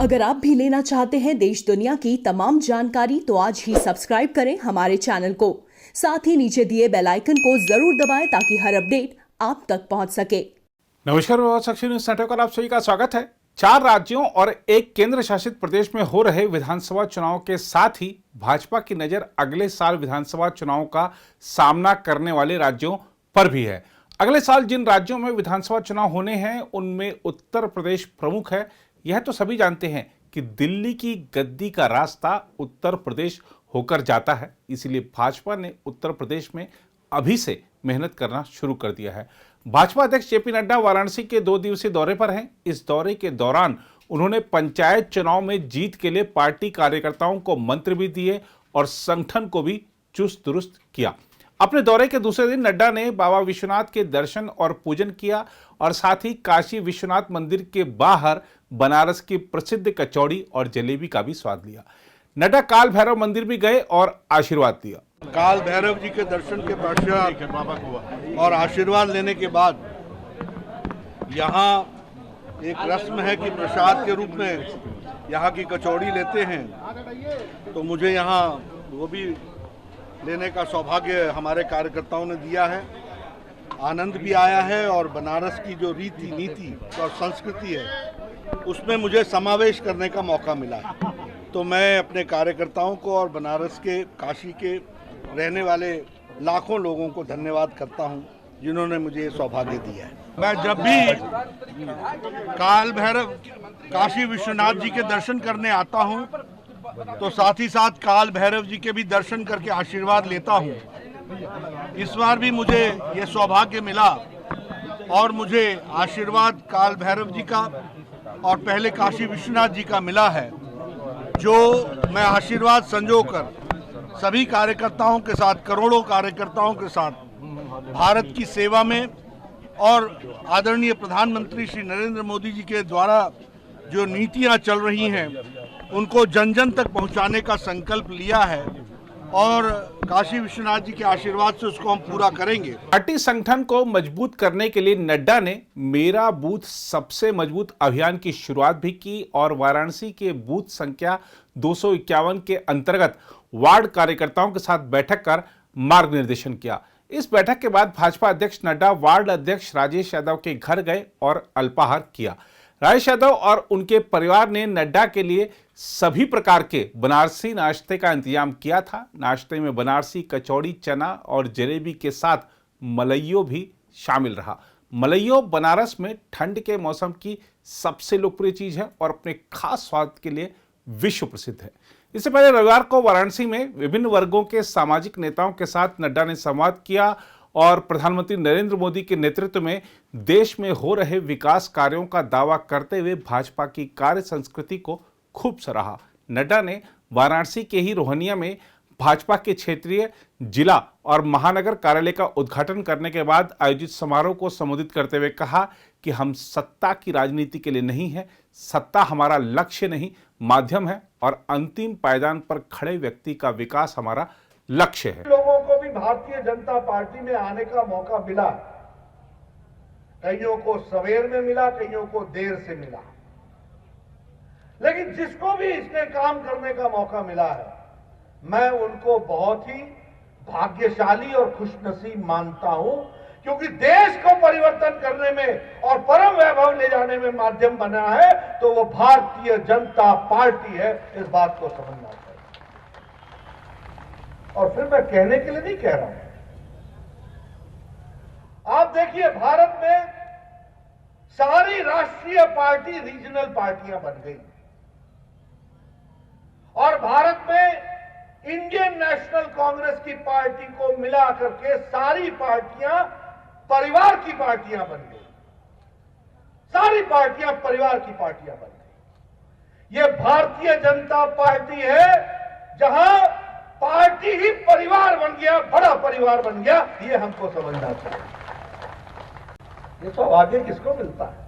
अगर आप भी लेना चाहते हैं देश दुनिया की तमाम जानकारी तो आज ही सब्सक्राइब करें हमारे चैनल को। साथ ही नीचे दिए बेल आइकन को जरूर दबाएं ताकि हर अपडेट आप तक पहुंच सके। नमस्कार, साक्षी न्यूज नेटवर्क पर आप सभी का स्वागत है। 4 राज्यों और एक केंद्र शासित प्रदेश में हो रहे विधानसभा चुनाव के साथ ही भाजपा की नजर अगले साल विधानसभा चुनाव का सामना करने वाले राज्यों पर भी है। अगले साल जिन राज्यों में विधानसभा चुनाव होने हैं उनमें उत्तर प्रदेश प्रमुख है। यह तो सभी जानते हैं कि दिल्ली की गद्दी का रास्ता उत्तर प्रदेश होकर जाता है, इसीलिए भाजपा ने उत्तर प्रदेश में अभी से मेहनत करना शुरू कर दिया है। भाजपा अध्यक्ष जेपी नड्डा वाराणसी के 2 दिवसीय दौरे पर हैं। इस दौरे के दौरान उन्होंने पंचायत चुनाव में जीत के लिए पार्टी कार्यकर्ताओं को मंत्र भी दिए और संगठन को भी चुस्त दुरुस्त किया। अपने दौरे के दूसरे दिन नड्डा ने बाबा विश्वनाथ के दर्शन और पूजन किया और साथ ही काशी विश्वनाथ मंदिर के बाहर बनारस की प्रसिद्ध कचौड़ी और जलेबी का भी स्वाद लिया। नड्डा काल भैरव मंदिर भी गए और आशीर्वाद दिया। काल भैरव जी के दर्शन के पश्चात और आशीर्वाद लेने के बाद यहाँ एक रस्म है कि प्रसाद के रूप में यहाँ की कचौड़ी लेते हैं, तो मुझे यहाँ वो भी लेने का सौभाग्य हमारे कार्यकर्ताओं ने दिया है। आनंद भी आया है और बनारस की जो रीति नीति और संस्कृति है उसमें मुझे समावेश करने का मौका मिला है। तो मैं अपने कार्यकर्ताओं को और बनारस के काशी के रहने वाले लाखों लोगों को धन्यवाद करता हूं जिन्होंने मुझे ये सौभाग्य दिया है। मैं जब भी काल भैरव काशी विश्वनाथ जी के दर्शन करने आता हूं तो साथ ही साथ काल भैरव जी के भी दर्शन करके आशीर्वाद लेता हूं। इस बार भी मुझे ये सौभाग्य मिला और मुझे आशीर्वाद काल भैरव जी का और पहले काशी विश्वनाथ जी का मिला है, जो मैं आशीर्वाद संजोकर सभी कार्यकर्ताओं के साथ, करोड़ों कार्यकर्ताओं के साथ भारत की सेवा में और आदरणीय प्रधानमंत्री श्री नरेंद्र मोदी जी के द्वारा जो नीतियां चल रही हैं उनको जन जन तक पहुंचाने का संकल्प लिया है और काशी विश्वनाथ जी के आशीर्वाद से उसको हम पूरा करेंगे। पार्टी संगठन को मजबूत करने के लिए नड्डा ने मेरा बूथ सबसे मजबूत अभियान की शुरुआत भी की और वाराणसी के बूथ संख्या 251 के अंतर्गत वार्ड कार्यकर्ताओं के साथ बैठक कर मार्ग निर्देशन किया। इस बैठक के बाद भाजपा अध्यक्ष नड्डा वार्ड अध्यक्ष राजेश यादव के घर गए और अल्पाहार किया। राजेश यादव और उनके परिवार ने नड्डा के लिए सभी प्रकार के बनारसी नाश्ते का इंतजाम किया था। नाश्ते में बनारसी कचौड़ी, चना और जलेबी के साथ मलइयो भी शामिल रहा। मलइयो बनारस में ठंड के मौसम की सबसे लोकप्रिय चीज है और अपने खास स्वाद के लिए विश्व प्रसिद्ध है। इससे पहले रविवार को वाराणसी में विभिन्न वर्गों के सामाजिक नेताओं के साथ नड्डा ने संवाद किया और प्रधानमंत्री नरेंद्र मोदी के नेतृत्व में देश में हो रहे विकास कार्यों का दावा करते हुए भाजपा की कार्य संस्कृति को खूब सराहा। नड्डा ने वाराणसी के ही रोहनिया में भाजपा के क्षेत्रीय, जिला और महानगर कार्यालय का उद्घाटन करने के बाद आयोजित समारोह को संबोधित करते हुए कहा कि हम सत्ता की राजनीति के लिए नहीं है, सत्ता हमारा लक्ष्य नहीं माध्यम है और अंतिम पायदान पर खड़े व्यक्ति का विकास हमारा लक्ष्य है। लोगों को भी भारतीय जनता पार्टी में आने का मौका मिला, कईयों को सवेर में मिला, कईयों को देर से मिला, लेकिन जिसको भी इसमें काम करने का मौका मिला है मैं उनको बहुत ही भाग्यशाली और खुशनसीब मानता हूं, क्योंकि देश को परिवर्तन करने में और परम वैभव ले जाने में माध्यम बना है तो वो भारतीय जनता पार्टी है। इस बात को समझना चाहिए। और फिर मैं कहने के लिए नहीं कह रहा हूं, आप देखिए भारत में सारी राष्ट्रीय पार्टी रीजनल पार्टियां बन गई और भारत में इंडियन नेशनल कांग्रेस की पार्टी को मिला करके सारी पार्टियां परिवार की पार्टियां बन गई। सारी पार्टियां परिवार की पार्टियां बन गई। यह भारतीय जनता पार्टी है जहां पार्टी ही परिवार बन गया, बड़ा परिवार बन गया। ये हमको समझना चाहिए। ये सौभाग्य किसको मिलता है?